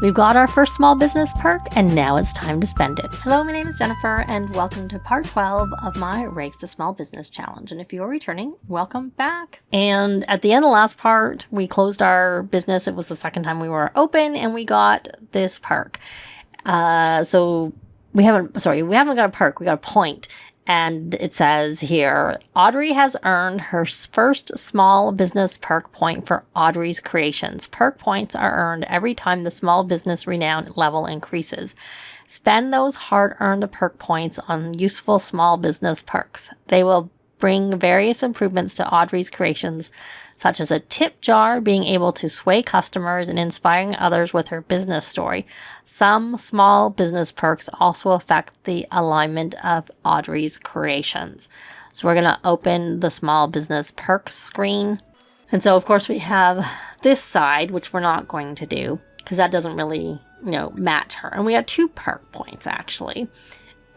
We've got our first small business perk, and now it's time to spend it. Hello, my name is Jennifer, and welcome to part 12 of my Race to Small Business Challenge. And if you're returning, welcome back. And at the end of the last part, we closed our business. It was the second time we were open, and we got this perk. So we haven't got a perk, we got a point. And it says here, Audrey has earned her first small business perk point for Audrey's creations. Perk points are earned every time the small business renown level increases. Spend those hard-earned perk points on useful small business perks. They will bring various improvements to Audrey's creations, such as a tip jar, being able to sway customers and inspiring others with her business story. Some small business perks also affect the alignment of Audrey's creations. So we're going to open the small business perks screen. And so, of course, we have this side, which we're not going to do because that doesn't really, match her. And we have 2 perk points, actually.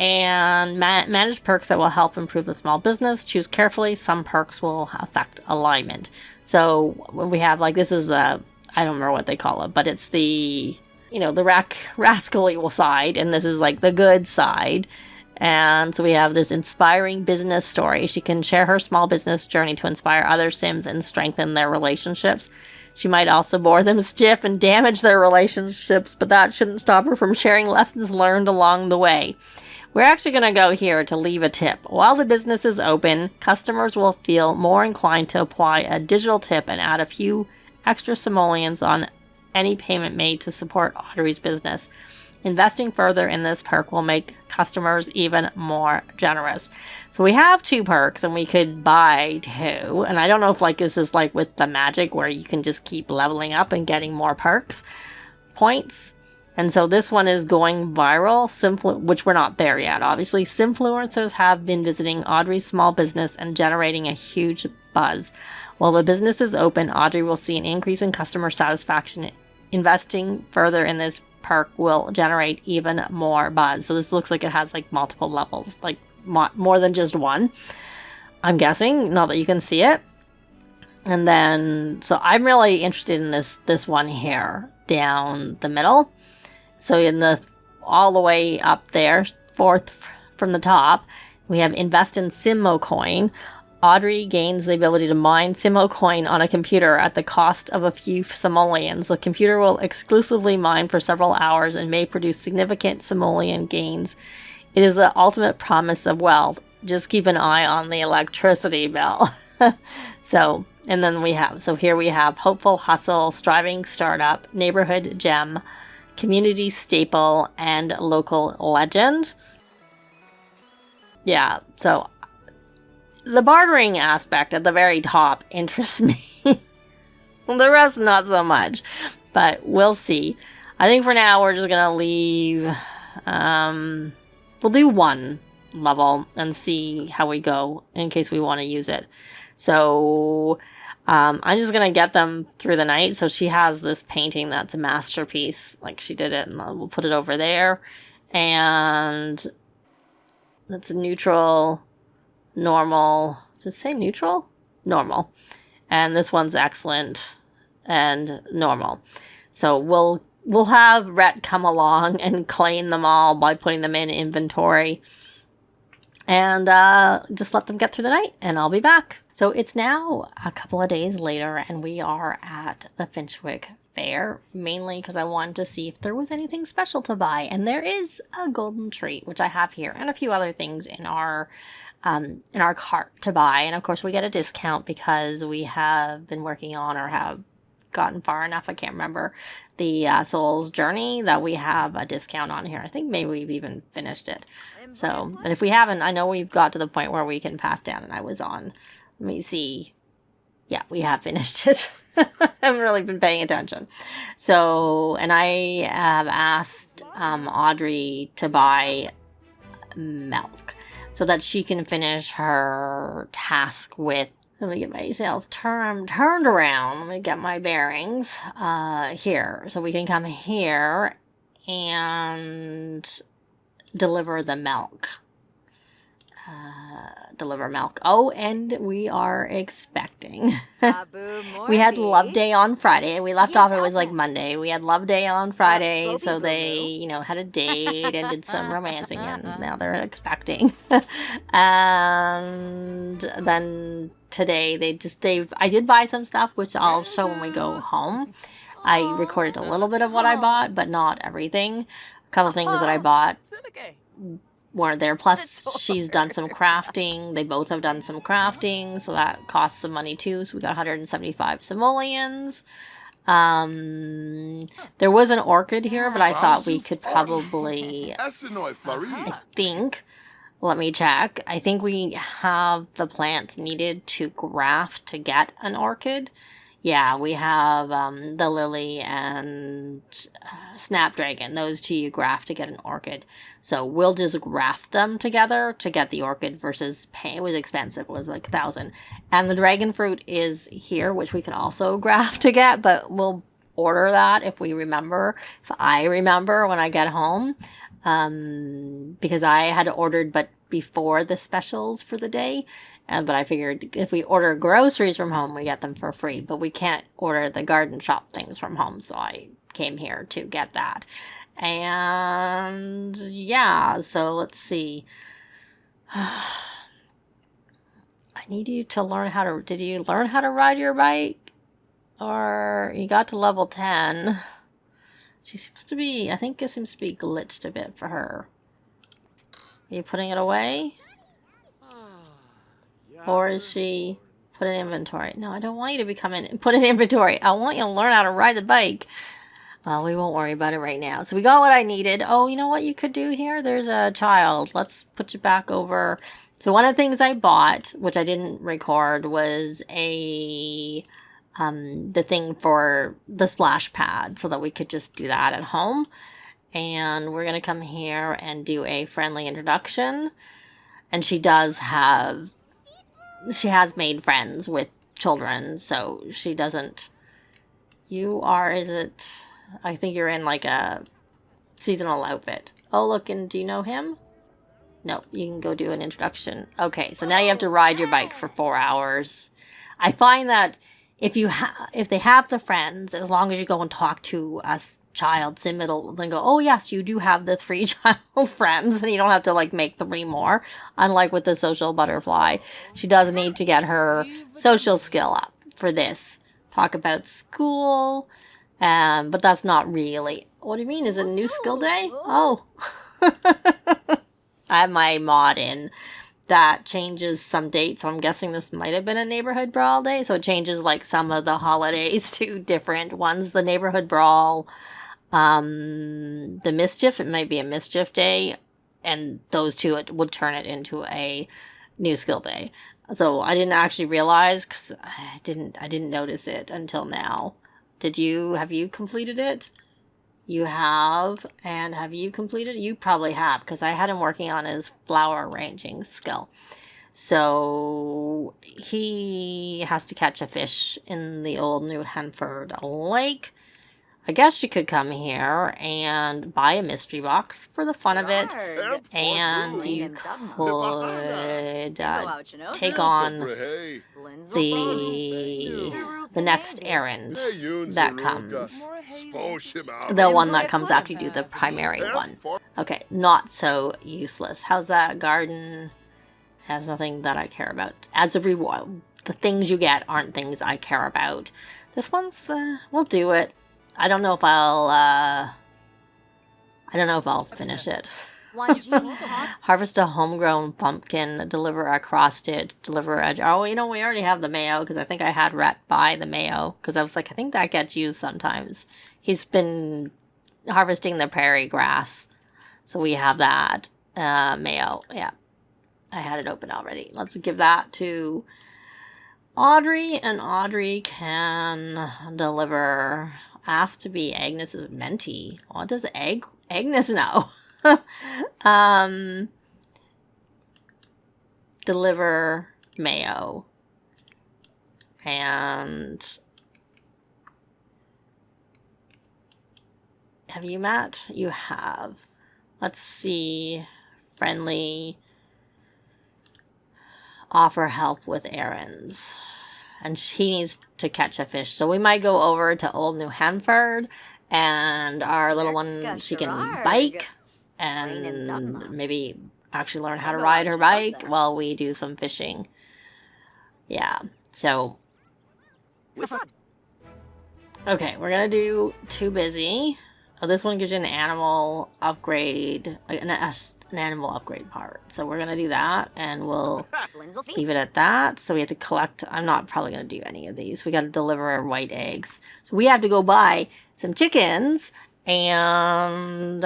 And manage perks that will help improve the small business. Choose carefully. Some perks will affect alignment. So when we have, this is the, I don't remember what they call it, but it's the, the rascally side, and this is the good side. And so we have this inspiring business story. She can share her small business journey to inspire other Sims and strengthen their relationships. She might also bore them stiff and damage their relationships, but that shouldn't stop her from sharing lessons learned along the way. We're actually going to go here to leave a tip. While the business is open, customers will feel more inclined to apply a digital tip and add a few extra simoleons on any payment made to support Audrey's business. Investing further in this perk will make customers even more generous. So we have 2 perks, and we could buy 2. And I don't know if this is with the magic where you can just keep leveling up and getting more perks points. And so this one is going viral, which we're not there yet, obviously. Simfluencers have been visiting Audrey's small business and generating a huge buzz. While the business is open, Audrey will see an increase in customer satisfaction. Investing further in this perk will generate even more buzz. So this looks like it has multiple levels, more than just one, I'm guessing, not that you can see it. And then, so I'm really interested in this one here down the middle. So in the all the way up there, 4th from the top, we have invest in Simo coin. Audrey gains the ability to mine Simo coin on a computer at the cost of a few simoleons. The computer will exclusively mine for several hours and may produce significant simoleon gains. It is the ultimate promise of wealth. Just keep an eye on the electricity bill. So here we have hopeful hustle, striving startup, neighborhood gem, community staple, and local legend. Yeah, so the bartering aspect at the very top interests me. The rest, not so much. But we'll see. I think for now, we're just going to leave. We'll do 1 level and see how we go in case we want to use it. So I'm just going to get them through the night. So she has this painting that's a masterpiece. She did it, and we'll put it over there. And that's a neutral, normal. Does it say neutral? Normal. And this one's excellent and normal. So we'll have Rhett come along and claim them all by putting them in inventory. And just let them get through the night, and I'll be back. So it's now a couple of days later, and we are at the Finchwick Fair, mainly because I wanted to see if there was anything special to buy. And there is a golden treat, which I have here, and a few other things in our cart to buy. And of course, we get a discount because we have been working on, or have gotten far enough, I can't remember, the Soul's Journey, that we have a discount on here. I think maybe we've even finished it. So, and if we haven't, I know we've got to the point where we can pass down, and I was on. Let me see. Yeah, we have finished it. I haven't really been paying attention. So, and I have asked Audrey to buy milk so that she can finish her task with. Let me get myself turned around. Let me get my bearings here. So we can come here and deliver the milk. deliver milk. Oh, and we are expecting. We had Love Day on Friday. We left off, it was like Monday. We had Love Day on Friday, so they, you know, had a date and did some romancing, and now they're expecting. And then today I did buy some stuff, which I'll show when we go home. I recorded a little bit of what I bought, but not everything. A couple things that I bought weren't there. Plus, she's done some crafting. They both have done some crafting, so that costs some money too. So we got 175 simoleons. There was an orchid here, but I thought we could probably, I think, let me check. I think we have the plants needed to graft to get an orchid. Yeah, we have the lily and snapdragon. Those two you graft to get an orchid. So we'll just graft them together to get the orchid versus pay. It was expensive. It was like 1,000. And the dragon fruit is here, which we can also graft to get, but we'll order that if we remember. If I remember when I get home. Because I had ordered but before the specials for the day. But I figured if we order groceries from home, we get them for free. But we can't order the garden shop things from home. So I came here to get that. And yeah, so let's see. I need you to learn how to... Did you learn how to ride your bike? Or you got to level 10. She seems to be... I think it seems to be glitched a bit for her. Are you putting it away? Or is she put in inventory? No, I don't want you to become put in inventory. I want you to learn how to ride the bike. Well, we won't worry about it right now. So we got what I needed. Oh, you know what you could do here? There's a child. Let's put you back over. So one of the things I bought, which I didn't record, was the thing for the splash pad so that we could just do that at home. And we're going to come here and do a friendly introduction. And she has made friends with children, so she doesn't... I think you're in like a seasonal outfit. Oh, look, and do you know him? No, you can go do an introduction. Okay, so now you have to ride your bike for 4 hours. I find that if they have the friends, as long as you go and talk to a child sim, it'll then go, oh yes, you do have the 3 child friends, and you don't have to like make 3 more. Unlike with the social butterfly, she does need to get her social skill up for this. Talk about school, but that's not really. What do you mean? Is it a new skill day? Oh, I have my mod in that changes some dates, so I'm guessing this might have been a neighborhood brawl day. So it changes like some of the holidays to different ones. The neighborhood brawl, the mischief, it might be a mischief day, and those two, it would turn it into a new skill day. So I didn't actually realize, because I didn't notice it until now. Have you completed it? You have, and have you completed it? You probably have, because I had him working on his flower arranging skill. So he has to catch a fish in the old New Hanford Lake. I guess you could come here and buy a mystery box for the fun of it, and you could take on the next errand that comes. The one that comes after you do the primary one. Okay, not so useless. How's that garden? Has nothing that I care about. As a reward, the things you get aren't things I care about. This one's, we'll do it. I don't know if I'll finish it. Harvest a homegrown pumpkin, deliver a cross stitch, deliver a... Oh, we already have the mayo, because I think I had Rhett buy the mayo, because I was like, I think that gets used sometimes. He's been harvesting the prairie grass, so we have that mayo. Yeah, I had it open already. Let's give that to Audrey, and Audrey can deliver... Asked to be Agnes's mentee. What does Agnes know? Deliver mayo. And have you met? You have. Let's see. Friendly offer help with errands. And she needs to catch a fish. So we might go over to Old New Hanford, and our little one, she can bike and maybe actually learn how to ride her bike while we do some fishing. Yeah, so... Okay, we're going to do Too Busy. Oh, this one gives you an animal upgrade, an animal upgrade part. So we're going to do that, and we'll leave it at that. So we have to collect. I'm not probably going to do any of these. We got to deliver our white eggs. So we have to go buy some chickens, and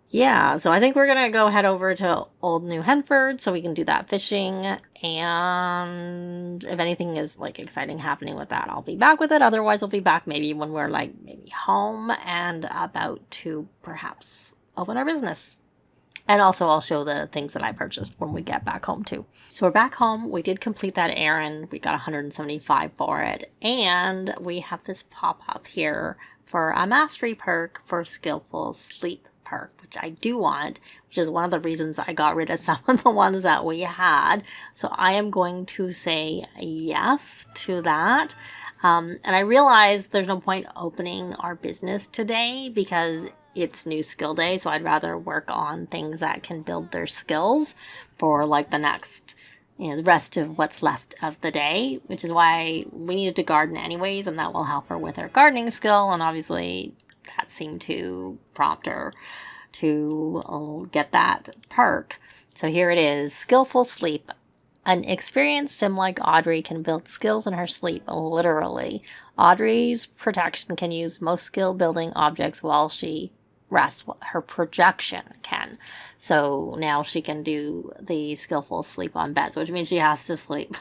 yeah. So I think we're going to go head over to Old New Henford so we can do that fishing. And if anything is like exciting happening with that, I'll be back with it. Otherwise, I'll be back maybe when we're like maybe home and about to perhaps open our business. And also I'll show the things that I purchased when we get back home too. So we're back home. We did complete that errand. We got 175 for it. And we have this pop-up here for a mastery perk for skillful sleep perk, which I do want, which is one of the reasons I got rid of some of the ones that we had. So I am going to say yes to that. And I realize there's no point opening our business today because it's new skill day. So I'd rather work on things that can build their skills for like the next, the rest of what's left of the day, which is why we needed to garden anyways. And that will help her with her gardening skill. And obviously that seemed to prompt her to get that perk. So here it is, Skillful Sleep. An experienced sim like Audrey can build skills in her sleep, literally. Audrey's protection can use most skill building objects while she rests. Her projection can. So now she can do the skillful sleep on beds, which means she has to sleep.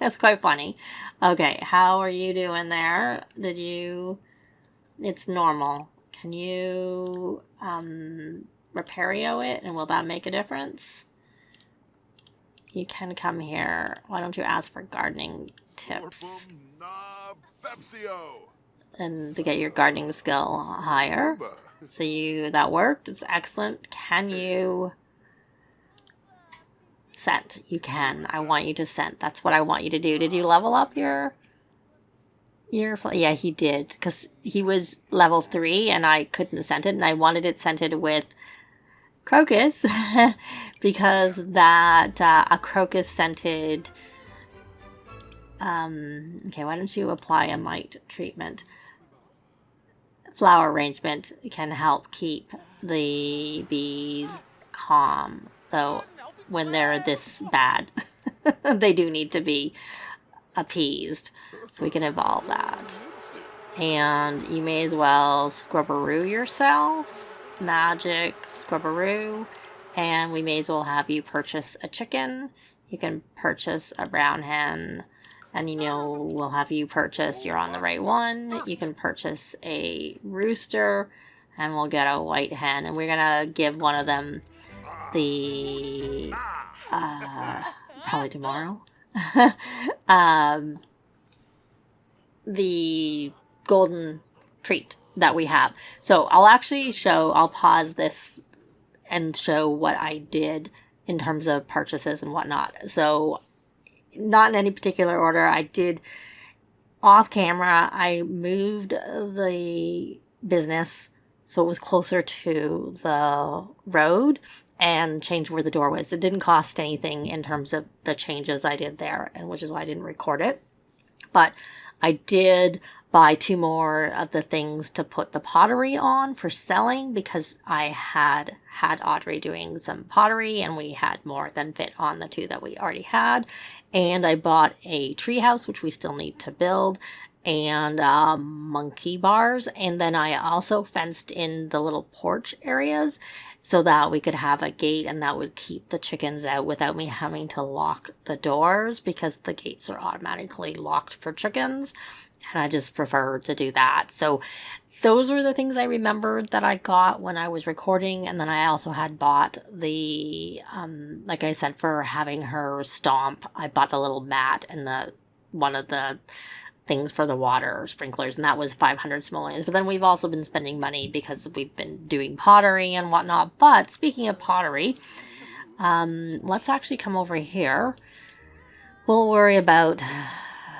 That's quite funny. Okay, how are you doing there? It's normal. Can you repario it, and will that make a difference? You can come here. Why don't you ask for gardening tips? And to get your gardening skill higher. So that worked. It's excellent. Can you scent? You can. I want you to scent. That's what I want you to do. Did you level up your... Yeah, he did, because he was level 3 and I couldn't scent it, and I wanted it scented with crocus because that a crocus scented okay, why don't you apply a mite treatment? Flower arrangement can help keep the bees calm, though when they're this bad they do need to be appeased. So we can evolve that. And you may as well scrubberoo yourself. Magic scrubberoo. And we may as well have you purchase a chicken. You can purchase a brown hen. And we'll have you purchase, you're on the right one. You can purchase a rooster. And we'll get a white hen. And we're going to give one of them the... probably tomorrow. The golden treat that we have. So I'll pause this and show what I did in terms of purchases and whatnot. So not in any particular order. I did off camera. I moved the business so it was closer to the road and changed where the door was. It didn't cost anything in terms of the changes I did there, and which is why I didn't record it. But I did buy 2 more of the things to put the pottery on for selling because I had Audrey doing some pottery and we had more than fit on the 2 that we already had. And I bought a tree house, which we still need to build, and monkey bars. And then I also fenced in the little porch areas so that we could have a gate and that would keep the chickens out without me having to lock the doors because the gates are automatically locked for chickens. And I just prefer to do that. So those were the things I remembered that I got when I was recording. And then I also had bought the, like I said, for having her stomp, I bought the little mat and one of the things for the water sprinklers, and that was 500 simoleons. But then we've also been spending money because we've been doing pottery and whatnot. But speaking of pottery, Let's actually come over here. We'll worry about...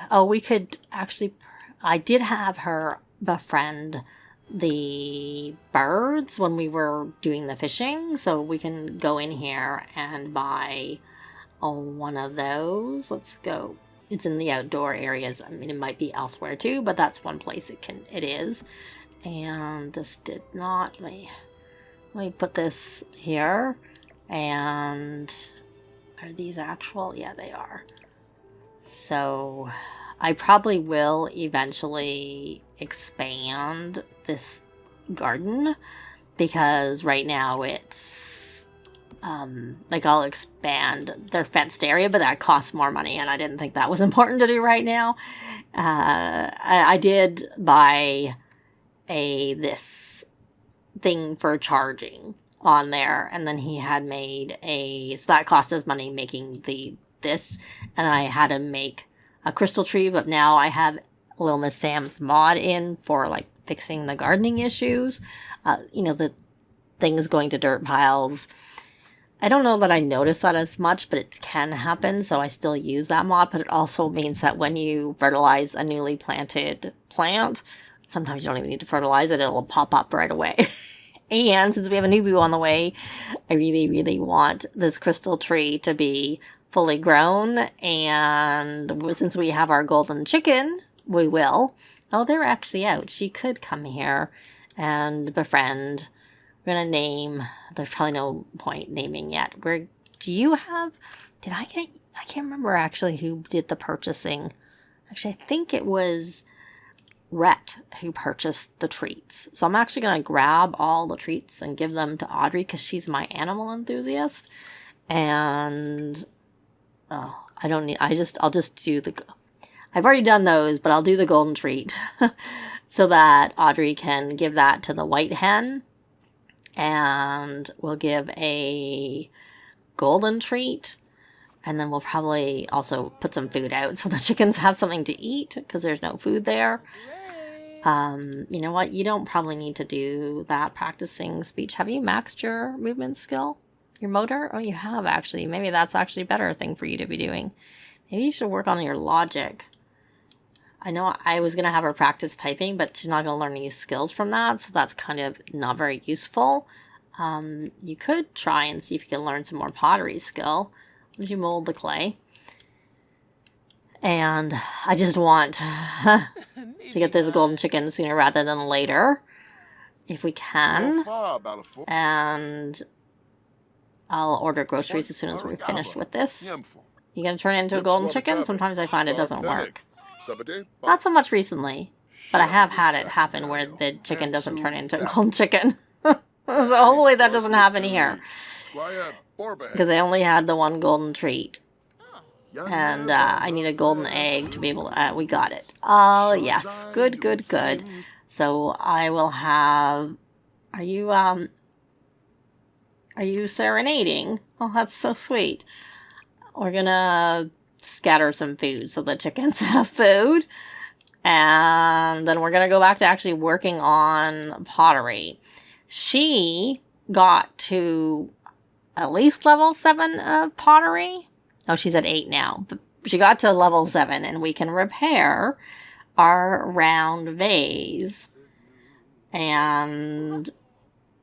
Oh, we could actually... I did have her befriend the birds when we were doing the fishing, so we can go in here and buy one of those. Let's go. It's in the outdoor areas. I mean, it might be elsewhere too, but that's one place it is. And this did not. Let me put this here. And are these actual? Yeah, they are. So I probably will eventually expand this garden, because right now it's like I'll expand their fenced area, but that costs more money, and I didn't think that was important to do right now. I did buy this thing for charging on there, and then he had made so that cost us money making this, and I had to make a crystal tree, but now I have Little Miss Sam's mod in for like fixing the gardening issues. The things going to dirt piles. I don't know that I notice that as much, but it can happen, so I still use that mod. But it also means that when you fertilize a newly planted plant, sometimes you don't even need to fertilize it, it'll pop up right away. And since we have a new boo on the way, I really, really want this crystal tree to be fully grown. And since we have our golden chicken, we will. Oh, they're actually out. She could come here and befriend. We're going to name. There's probably no point naming yet. I can't remember actually who did the purchasing. Actually, I think it was Rhett who purchased the treats. So I'm actually going to grab all the treats and give them to Audrey, because she's my animal enthusiast. And I'll just do I've already done those, but I'll do the golden treat so that Audrey can give that to the white hen, and we'll give a golden treat, and then we'll probably also put some food out so the chickens have something to eat, because there's no food there. You know what? You don't probably need to do that practicing speech. Have you maxed your movement skill? Your motor? Oh, you have actually. Maybe that's actually a better thing for you to be doing. Maybe you should work on your logic. I know I was going to have her practice typing, but she's not going to learn any skills from that, so that's kind of not very useful. You could try and see if you can learn some more pottery skill. Would you mold the clay? And I just want to get this golden chicken sooner rather than later, if we can. And I'll order groceries as soon as we're finished with this. You gonna turn it into a golden chicken? Sometimes I find it doesn't work. Not so much recently, but I have had it happen where the chicken doesn't turn into a golden chicken. So hopefully that doesn't happen here, because I only had the one golden treat. And I need a golden egg to be able to... we got it. Oh, yes. Good, good, good. So I will have... Are you serenading? Oh, that's so sweet. We're gonna scatter some food so the chickens have food. And then we're gonna go back to actually working on pottery. She got to at least level 7 of pottery. Oh, she's at 8 now. But she got to level 7, and we can repair our round vase. And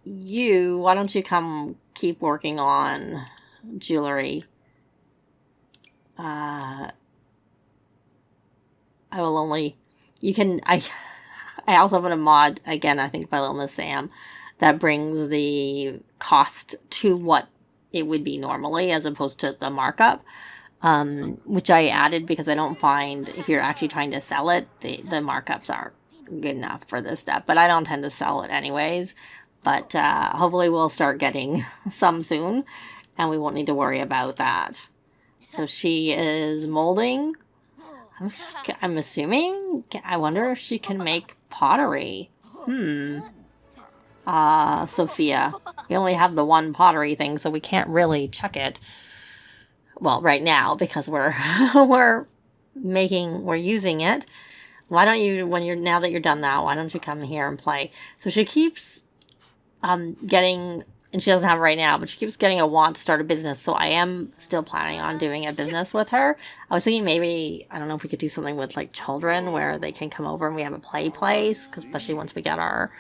why don't you come keep working on jewelry? I also have a mod, again, I think by Little Miss Sam, that brings the cost to what it would be normally as opposed to the markup, which I added because I don't find if you're actually trying to sell it, the markups aren't good enough for this stuff. But I don't tend to sell it anyways. But hopefully we'll start getting some soon, and we won't need to worry about that. So she is molding. I'm assuming. I wonder if she can make pottery. Sophia. We only have the one pottery thing, so we can't really check it. Well, right now, because we're using it. Why don't you, now that you're done that, why don't you come here and play? So she keeps getting and she doesn't have it right now, but she keeps getting a want to start a business. So I am still planning on doing a business with her. I was thinking maybe, I don't know if we could do something with like children where they can come over and we have a play place, 'cause especially once we get our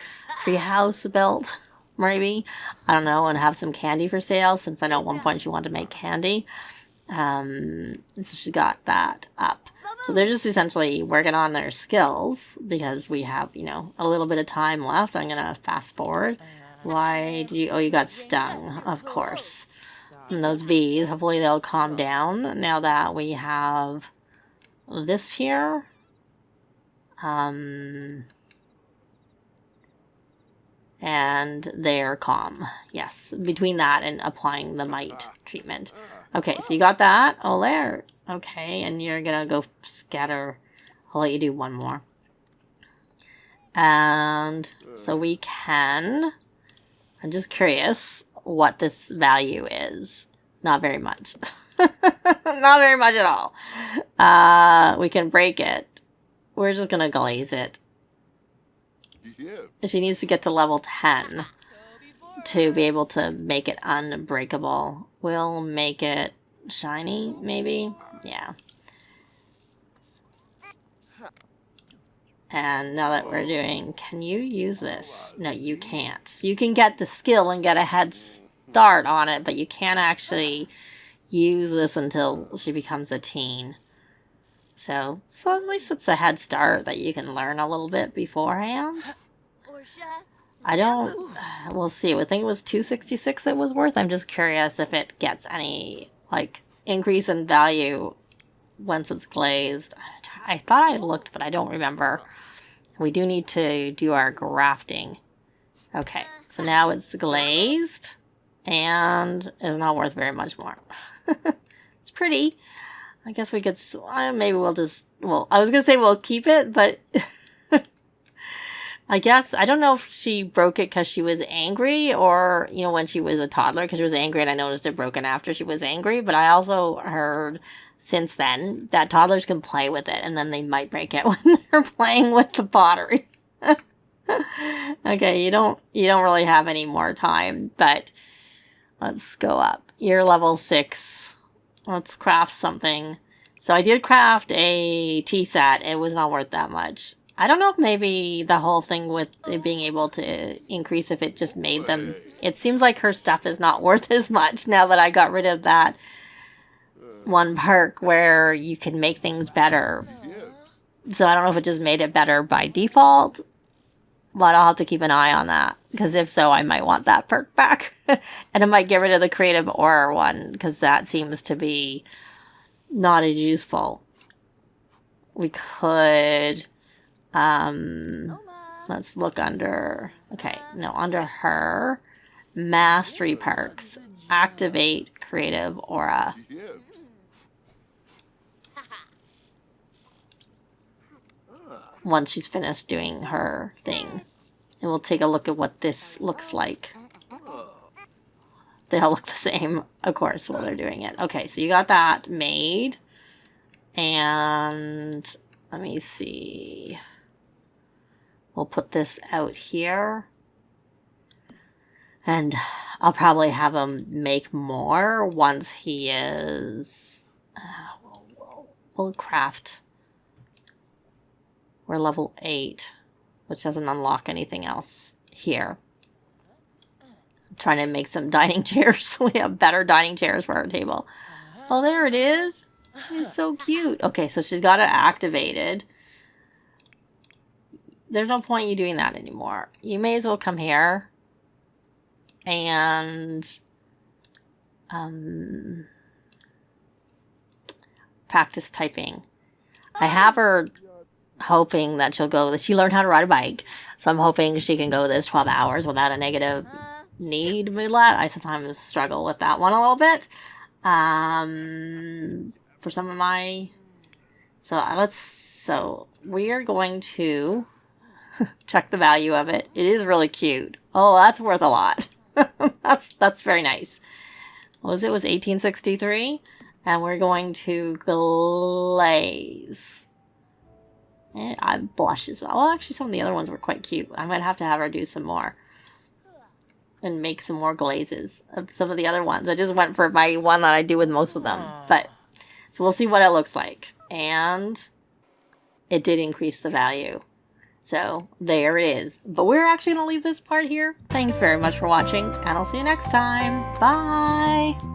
tree house built, maybe, I don't know, and have some candy for sale, since I know at one point she wanted to make candy. So she got that up. So they're just essentially working on their skills because we have, you know, a little bit of time left. I'm going to fast forward. Why did you, oh, you got stung, of course. And those bees, hopefully they'll calm down now that we have this here. And they're calm. Yes, between that and applying the mite treatment. Okay, so you got that. Oh, there. Okay, and you're gonna go scatter. I'll let you do one more. And so we can, I'm just curious what this value is. Not very much. Not very much at all. We can break it. We're just gonna glaze it. She needs to get to level 10 to be able to make it unbreakable. We'll make it shiny, maybe? Yeah. And now that we're doing, can you use this? No, you can't. You can get the skill and get a head start on it, but you can't actually use this until she becomes a teen. So at least it's a head start that you can learn a little bit beforehand. I don't, we'll see. I think it was 266 it was worth. I'm just curious if it gets any, like, increase in value once it's glazed. I thought I looked, but I don't remember. We do need to do our grafting. Okay, so now it's glazed and is not worth very much more. It's pretty. I guess we could, maybe we'll just, well, I was going to say we'll keep it, but I guess, I don't know if she broke it because she was angry or, you know, when she was a toddler because she was angry, and I noticed it broken after she was angry. But I also heard since then that toddlers can play with it and then they might break it when they're playing with the pottery. Okay, you don't really have any more time, but let's go up. You're level 6. Let's craft something. So I did craft a tea set. It was not worth that much. I don't know if maybe the whole thing with it being able to increase, if it just made them, it seems like her stuff is not worth as much now that I got rid of that one perk where you can make things better. So I don't know if it just made it better by default, but I'll have to keep an eye on that, because if so, I might want that perk back. And I might get rid of the creative aura one, because that seems to be not as useful. We could... let's look under, okay, no, under her, mastery perks, activate creative aura. Once she's finished doing her thing. And we'll take a look at what this looks like. They all look the same, of course, while they're doing it. Okay, so you got that made. And let me see. We'll put this out here. And I'll probably have him make more once he is... we'll craft. We're level 8, which doesn't unlock anything else here. I'm trying to make some dining chairs so we have better dining chairs for our table. Oh, there it is. It's so cute. Okay, so she's got it activated. There's no point you doing that anymore. You may as well come here and practice typing. I have her hoping that she'll go, she learned how to ride a bike, so I'm hoping she can go this 12 hours without a negative need moodlet. I sometimes struggle with that one a little bit. For some of my, so we are going to check the value of it. It is really cute. Oh, that's worth a lot. That's very nice. What was it? It was 1863, and we're going to glaze. And I blush as well. Well, actually, some of the other ones were quite cute. I might have to have her do some more. and make some more glazes of some of the other ones. I just went for my one that I do with most of them. But so we'll see what it looks like. And it did increase the value. So there it is. But we're actually going to leave this part here. Thanks very much for watching, and I'll see you next time. Bye!